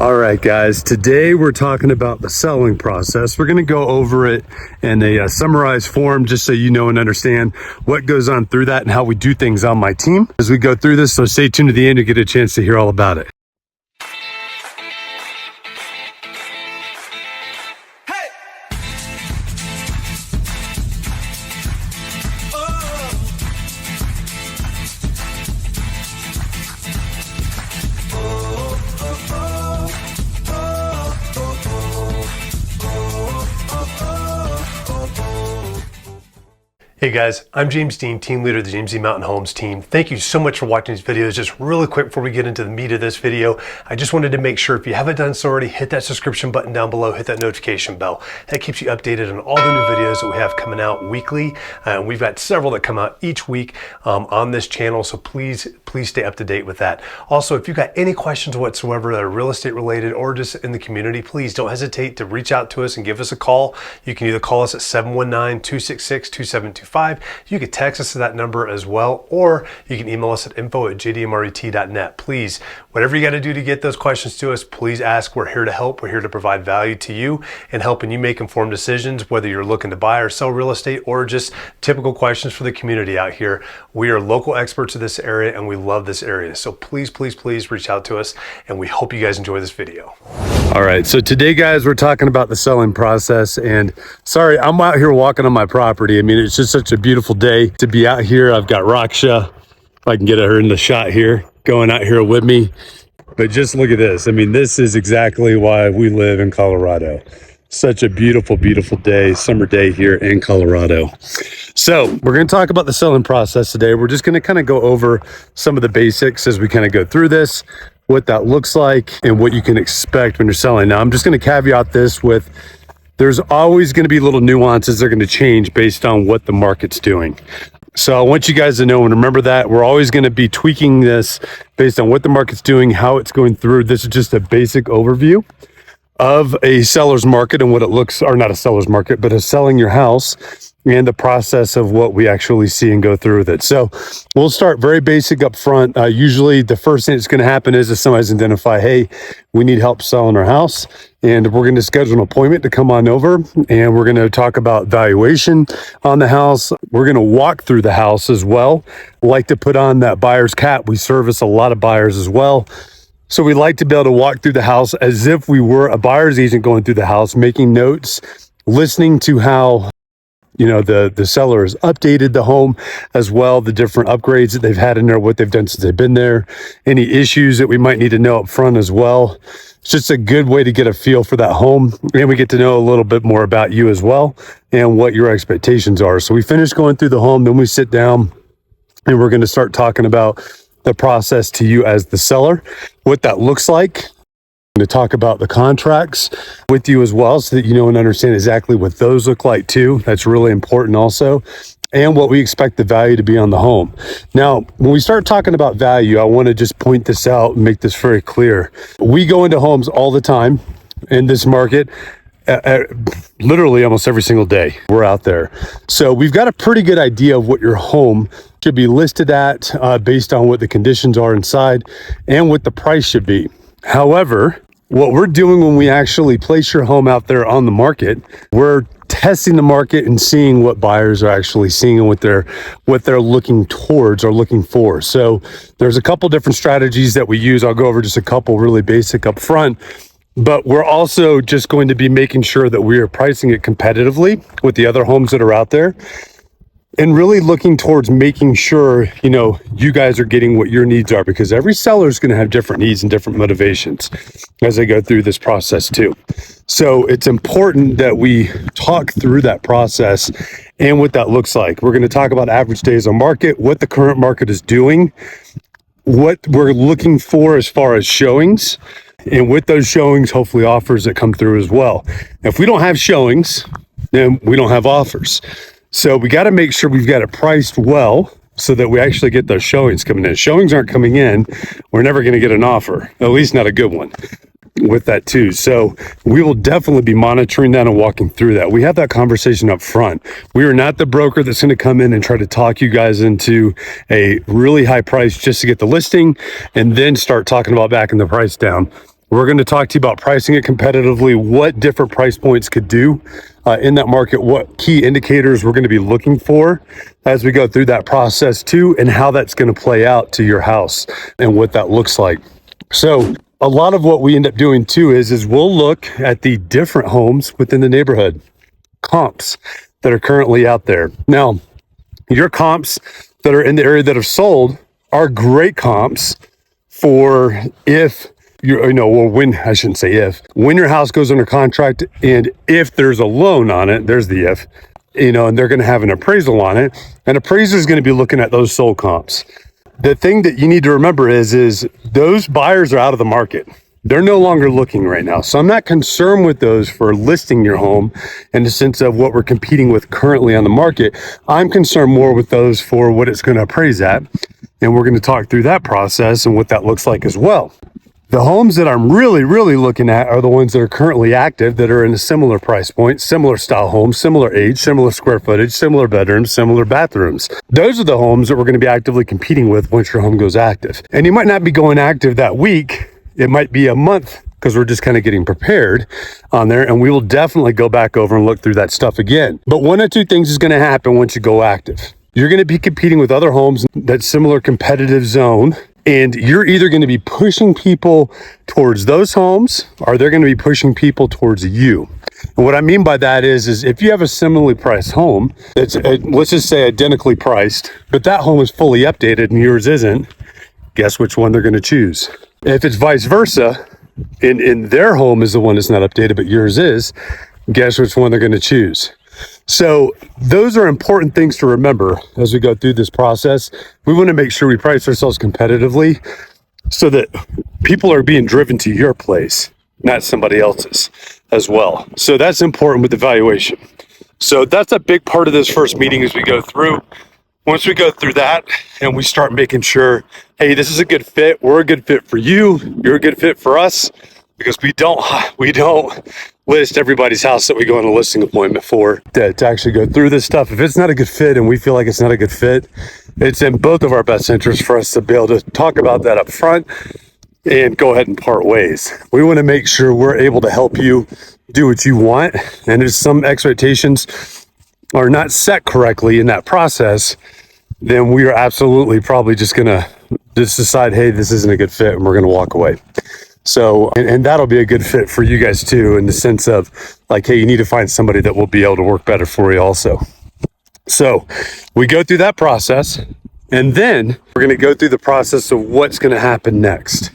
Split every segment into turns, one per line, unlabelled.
All right, guys, today we're talking about the selling process. We're going to go over it in a summarized form just so you know and understand what goes on through that and how we do things on my team as we go through this. So stay tuned to the end to get a chance to hear all about it. Hey guys, I'm James Dean, team leader of the James D Mountain Homes team. Thank you so much for watching these videos. Just really quick before we get into the meat of this video, I just wanted to make sure if you haven't done so already, hit that subscription button down below, hit that notification bell. That keeps you updated on all the new videos that we have coming out weekly. We've got several that come out each week on this channel, so please stay up to date with that. Also, if you've got any questions whatsoever that are real estate related or just in the community, please don't hesitate to reach out to us and give us a call. You can either call us at 719-266-2725. You can text us to that number as well, or you can email us at info@jdmret.net. Please, whatever you got to do to get those questions to us, please ask. We're here to help. We're here to provide value to you and helping you make informed decisions, whether you're looking to buy or sell real estate or just typical questions for the community out here. We are local experts in this area and we love this area. So please reach out to us, and we hope you guys enjoy this video. All right, so today, guys, we're talking about the selling process. And sorry, I'm out here walking on my property. I mean, it's just such a beautiful day to be out here. I've got Raksha, if I can get her in the shot here, going out here with me. But just look at this. I mean, this is exactly why we live in Colorado. Such a beautiful day, summer day here in Colorado. So we're going to talk about the selling process today. We're just going to kind of go over some of the basics as we kind of go through this, what that looks like and what you can expect when you're selling. Now, I'm just going to caveat this with there's always going to be little nuances that are going to change based on what the market's doing. So I want you guys to know and remember that we're always going to be tweaking this based on what the market's doing, how it's going through. This is just a basic overview of a seller's market and what it looks, or not a seller's market, but a selling your house and the process of what we actually see and go through with it. So we'll start very basic up front. Usually the first thing that's going to happen is if somebody's identify, hey, we need help selling our house, and we're going to schedule an appointment to come on over, and we're going to talk about valuation on the house. We're going to walk through the house as well. Like to put on that buyer's cap. We service a lot of buyers as well. So we like to be able to walk through the house as if we were a buyer's agent going through the house, making notes, listening to how, you know, the seller has updated the home as well, the different upgrades that they've had in there, what they've done since they've been there, any issues that we might need to know up front as well. It's just a good way to get a feel for that home, and we get to know a little bit more about you as well and what your expectations are. So we finish going through the home, then we sit down and we're going to start talking about the process to you as the seller, what that looks like. To talk about the contracts with you as well so that you know and understand exactly what those look like too. That's really important also, and what we expect the value to be on the home. Now, when we start talking about value, I want to just point this out and make this very clear. We go into homes all the time in this market. Literally almost every single day we're out there. So we've got a pretty good idea of what your home should be listed at based on what the conditions are inside and what the price should be. However, what we're doing when we actually place your home out there on the market, we're testing the market and seeing what buyers are actually seeing and what they're looking towards or looking for. So there's a couple different strategies that we use. I'll go over just a couple really basic up front. But we're also just going to be making sure that we are pricing it competitively with the other homes that are out there, and really looking towards making sure, you know, you guys are getting what your needs are, because every seller is going to have different needs and different motivations as they go through this process too. So it's important that we talk through that process and what that looks like. We're going to talk about average days on market, what the current market is doing, what we're looking for as far as showings, and with those showings, hopefully offers that come through as well. If we don't have showings, then we don't have offers. So we got to make sure we've got it priced well so that we actually get those showings coming in. If showings aren't coming in, we're never going to get an offer, at least not a good one with that too. So we will definitely be monitoring that and walking through that. We have that conversation up front. We are not the broker that's going to come in and try to talk you guys into a really high price just to get the listing and then start talking about backing the price down. We're going to talk to you about pricing it competitively, what different price points could do in that market, what key indicators we're going to be looking for as we go through that process too, and how that's going to play out to your house and what that looks like. So a lot of what we end up doing too is we'll look at the different homes within the neighborhood, comps that are currently out there. Now, your comps that are in the area that have sold are great comps for if when your house goes under contract, and if there's a loan on it, there's the if, and they're going to have an appraisal on it. An appraiser is going to be looking at those sold comps. The thing that you need to remember is those buyers are out of the market. They're no longer looking right now. So I'm not concerned with those for listing your home in the sense of what we're competing with currently on the market. I'm concerned more with those for what it's going to appraise at. And we're going to talk through that process and what that looks like as well. The homes that I'm really looking at are the ones that are currently active, that are in a similar price point, similar style homes, similar age, similar square footage, similar bedrooms, similar bathrooms. Those are the homes that we're going to be actively competing with once your home goes active. And you might not be going active that week. It might be a month, because we're just kind of getting prepared on there, and we will definitely go back over and look through that stuff again. But one of two things is going to happen once you go active. You're going to be competing with other homes in that similar competitive zone, and you're either going to be pushing people towards those homes, or they're going to be pushing people towards you. And what I mean by that is if you have a similarly priced home that's, let's just say, identically priced, but that home is fully updated and yours isn't, guess which one they're going to choose? If it's vice versa, and their home is the one that's not updated, but yours is, guess which one they're going to choose? So those are important things to remember as we go through this process. We want to make sure we price ourselves competitively so that people are being driven to your place, not somebody else's as well. So that's important with the valuation. So that's a big part of this first meeting as we go through. Once we go through that and we start making sure, hey, this is a good fit, we're a good fit for you, you're a good fit for us, because we don't list everybody's house that we go on a listing appointment for to actually go through this stuff. If it's not a good fit and we feel like it's not a good fit, it's in both of our best interests for us to be able to talk about that up front and go ahead and part ways. We want to make sure we're able to help you do what you want, and there's some expectations are not set correctly in that process, then we are absolutely probably just going to decide, hey, this isn't a good fit, and we're going to walk away. So, and that'll be a good fit for you guys too, in the sense of like, hey, you need to find somebody that will be able to work better for you also. So we go through that process, and then we're going to go through the process of what's going to happen next.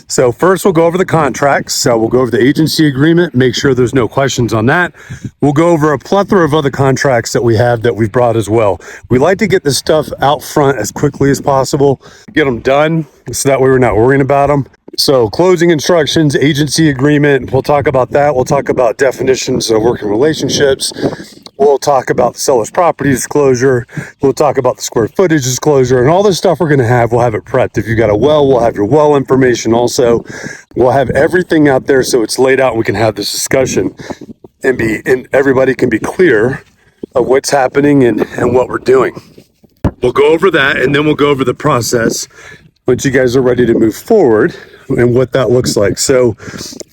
So first we'll go over the contracts. So we'll go over the agency agreement, make sure there's no questions on that. We'll go over a plethora of other contracts that we have that we've brought as well. We like to get this stuff out front as quickly as possible, get them done, so that way we're not worrying about them. So closing instructions, agency agreement, we'll talk about that. We'll talk about definitions of working relationships. We'll talk about the seller's property disclosure. We'll talk about the square footage disclosure, and all this stuff we're going to have, we'll have it prepped. If you've got a well, we'll have your well information also. We'll have everything out there so it's laid out and we can have this discussion and everybody can be clear of what's happening and what we're doing. We'll go over that, and then we'll go over the process once you guys are ready to move forward and what that looks like. So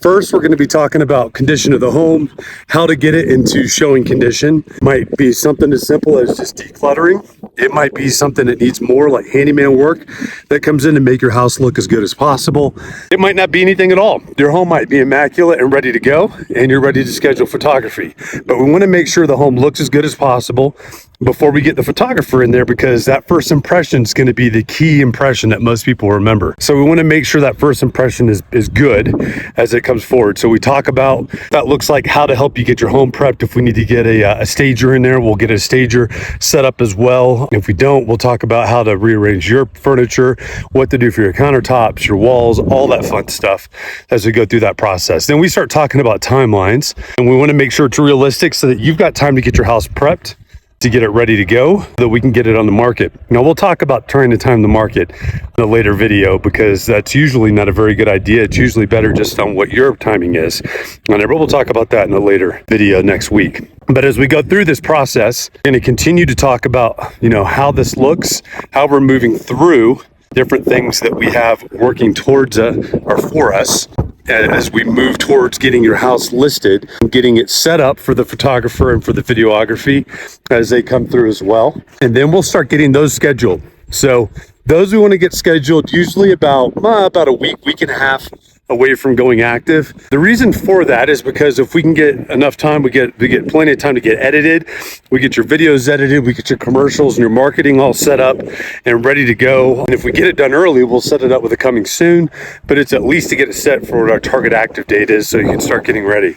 first, we're going to be talking about condition of the home, how to get it into showing condition. Might be something as simple as just decluttering. It might be something that needs more like handyman work that comes in to make your house look as good as possible. It might not be anything at all. Your home might be immaculate and ready to go, and you're ready to schedule photography. But we want to make sure the home looks as good as possible before we get the photographer in there, because that first impression is going to be the key impression that most people remember. So we want to make sure that first impression is good as it comes forward. So we talk about that looks like how to help you get your home prepped. If we need to get a stager in there, we'll get a stager set up as well. If we don't, we'll talk about how to rearrange your furniture, what to do for your countertops, your walls, all that fun stuff as we go through that process. Then we start talking about timelines, and we want to make sure it's realistic so that you've got time to get your house prepped, to get it ready to go, so that we can get it on the market. Now we'll talk about trying to time the market in a later video, because that's usually not a very good idea. It's usually better just on what your timing is. And we'll talk about that in a later video next week. But as we go through this process, we're going to continue to talk about, how this looks, how we're moving through different things that we have working towards or for us.
as we move towards getting your house listed, getting it set up for the photographer and for the videography as they come through as well. And then we'll start getting those scheduled. So those we want to get scheduled usually about a week and a half away from going active. The reason for that is because if we can get enough time, we get plenty of time to get edited. We get your videos edited, we get your commercials and your marketing all set up and ready to go. And if we get it done early, we'll set it up with a coming soon, but it's at least to get it set for what our target active date is so you can start getting ready.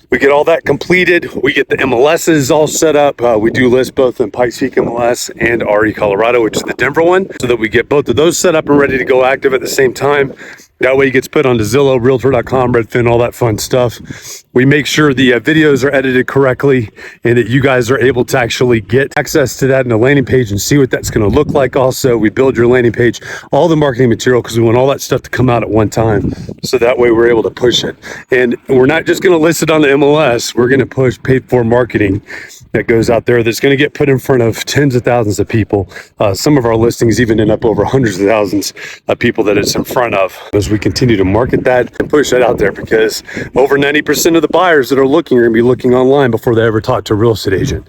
We get all that completed. We get the MLSs all set up. We do list both in Pikes Peak MLS and RE Colorado, which is the Denver one, so that we get both of those set up and ready to go active at the same time. That way it gets put onto Zillow, Realtor.com, Redfin, all that fun stuff. We make sure the videos are edited correctly and that you guys are able to actually get access to that in the landing page and see what that's going to look like. Also, we build your landing page, all the marketing material, because we want all that stuff to come out at one time. So that way we're able to push it. And we're not just going to list it on the MLS. We're going to push paid for marketing that goes out there that's going to get put in front of tens of thousands of people. Some of our listings even end up over hundreds of thousands of people that it's in front of as we continue to market that and push that out there, because over 90% of the buyers that are looking are going to be looking online before they ever talk to a real estate agent.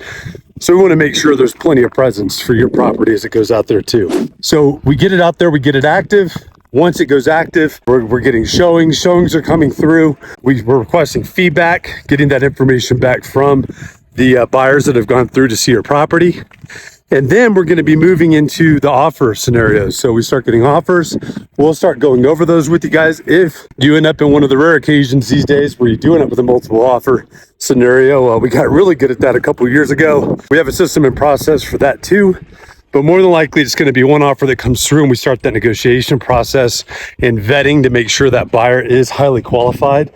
So we want to make sure there's plenty of presence for your property as it goes out there too. So we get it out there, we get it active. Once it goes active, we're getting showings. Showings are coming through. We're requesting feedback, getting that information back from the buyers that have gone through to see your property. And then we're going to be moving into the offer scenarios. So we start getting offers. We'll start going over those with you guys. If you end up in one of the rare occasions these days where you do end up with a multiple offer scenario, we got really good at that a couple years ago. We have a system in process for that too. But more than likely, it's going to be one offer that comes through and we start that negotiation process and vetting to make sure that buyer is highly qualified,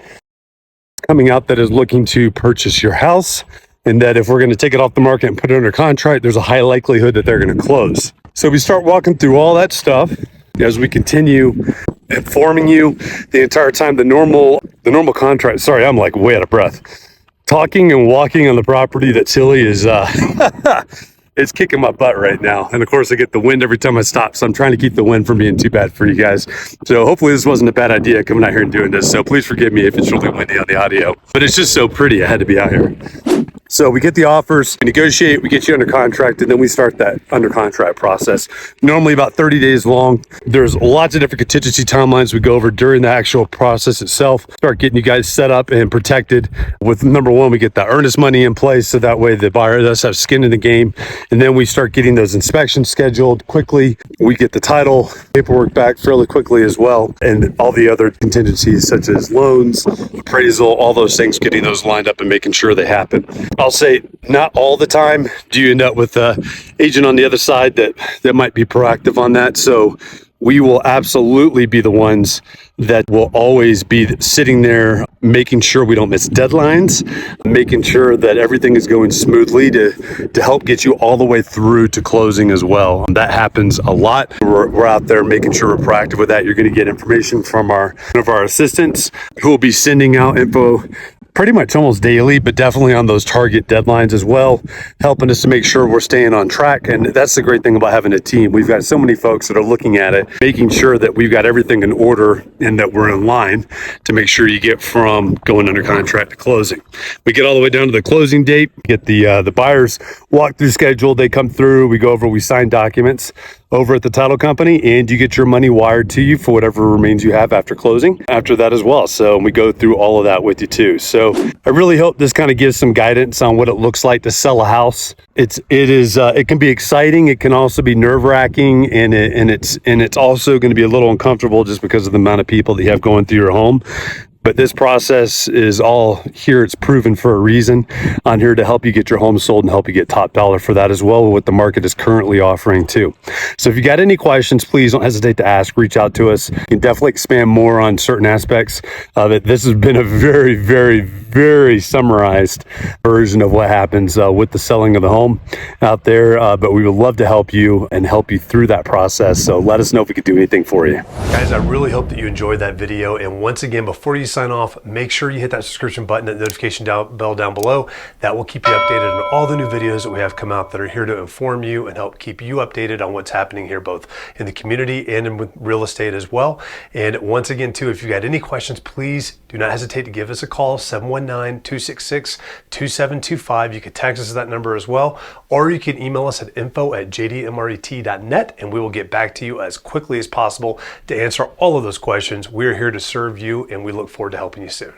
coming out that is looking to purchase your house, and that if we're going to take it off the market and put it under contract, there's a high likelihood that they're going to close. So we start walking through all that stuff as we continue informing you the entire time. The normal contract, sorry, I'm like way out of breath. Talking and walking on the property that's hilly is it's kicking my butt right now. And of course I get the wind every time I stop. So I'm trying to keep the wind from being too bad for you guys. So hopefully this wasn't a bad idea coming out here and doing this. So please forgive me if it's really windy on the audio, but it's just so pretty. I had to be out here. So we get the offers, we negotiate, we get you under contract, and then we start that under contract process. Normally about 30 days long. There's lots of different contingency timelines we go over during the actual process itself. Start getting you guys set up and protected with, number one, we get that earnest money in place, so that way the buyer does have skin in the game. And then we start getting those inspections scheduled quickly. We get the title paperwork back fairly quickly as well. And all the other contingencies such as loans, appraisal, all those things, getting those lined up and making sure they happen. I'll say not all the time do you end up with an agent on the other side that might be proactive on that. So we will absolutely be the ones that will always be sitting there making sure we don't miss deadlines, making sure that everything is going smoothly to help get you all the way through to closing as well. That happens a lot. We're out there making sure we're proactive with that. You're going to get information from one of our assistants who will be sending out info pretty much almost daily, but definitely on those target deadlines as well, helping us to make sure we're staying on track. And that's the great thing about having a team. We've got so many folks that are looking at it, making sure that we've got everything in order and that we're in line to make sure you get from going under contract to closing. We get all the way down to the closing date, get the buyers walkthrough schedule. They come through, we go over, we sign documents over at the title company, and you get your money wired to you for whatever remains you have after closing after that as well. So we go through all of that with you too. So I really hope this kind of gives some guidance on what it looks like to sell a house. It can be exciting. It can also be nerve-wracking, and it's also going to be a little uncomfortable just because of the amount of people that you have going through your home. But this process is all here. It's proven for a reason. I'm here to help you get your home sold and help you get top dollar for that as well, what the market is currently offering too. So if you got any questions, please don't hesitate to ask, reach out to us. You can definitely expand more on certain aspects of it. This has been a very, very, very summarized version of what happens with the selling of the home out there. But we would love to help you and help you through that process. So let us know if we could do anything for you.
Guys, I really hope that you enjoyed that video. And once again, before you sign off, make sure you hit that subscription button, that notification bell down below. That will keep you updated on all the new videos that we have come out that are here to inform you and help keep you updated on what's happening here, both in the community and in real estate as well. And once again, too, if you've got any questions, please do not hesitate to give us a call, 719-266-2725. You can text us at that number as well, or you can email us at info@jdmret.net, and we will get back to you as quickly as possible to answer all of those questions. We're here to serve you, and we look forward to helping you soon.